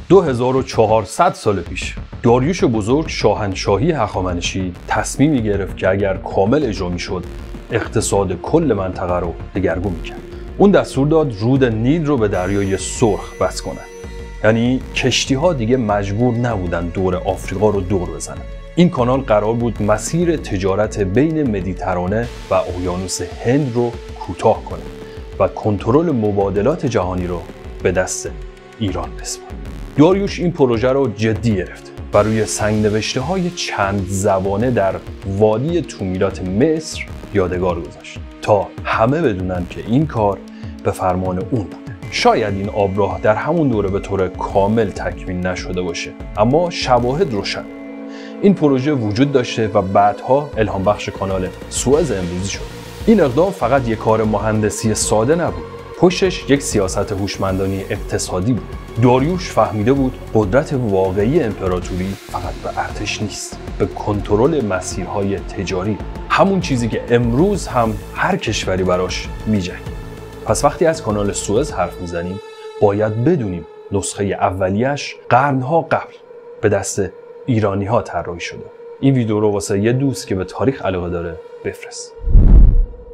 2400 سال پیش داریوش بزرگ شاهنشاهی هخامنشی تصمیمی گرفت که اگر کامل اجرا میشد اقتصاد کل منطقه رو دگرگون میکرد. اون دستور داد رود نیل رو به دریای سرخ بس کنن. یعنی کشتی ها دیگه مجبور نبودن دور آفریقا رو دور بزنن. این کانال قرار بود مسیر تجارت بین مدیترانه و اقیانوس هند رو کوتاه کنه و کنترل مبادلات جهانی رو به دست ایران بسپاره. داریوش این پروژه رو جدی گرفت و روی سنگ‌نوشته های چند زبانه در وادی تومیلات مصر یادگار گذاشت تا همه بدونن که این کار به فرمان اون بوده. شاید این آبراه در همون دوره به طور کامل تکمیل نشده باشه، اما شواهد روشن. این پروژه وجود داشته و بعدها الهام بخش کانال سوئز امروزی شد. این اقدام فقط یک کار مهندسی ساده نبود. پشتش یک سیاست هوشمندانه اقتصادی بود. داریوش فهمیده بود قدرت واقعی امپراتوری فقط به ارتش نیست، به کنترل مسیرهای تجاری، همون چیزی که امروز هم هر کشوری براش می‌جنگه. پس وقتی از کانال سوئز حرف میزنیم باید بدونیم نسخه اولیش قرنها قبل به دست ایرانی‌ها طراحی شده. این ویدیو رو واسه یه دوست که به تاریخ علاقه داره بفرست.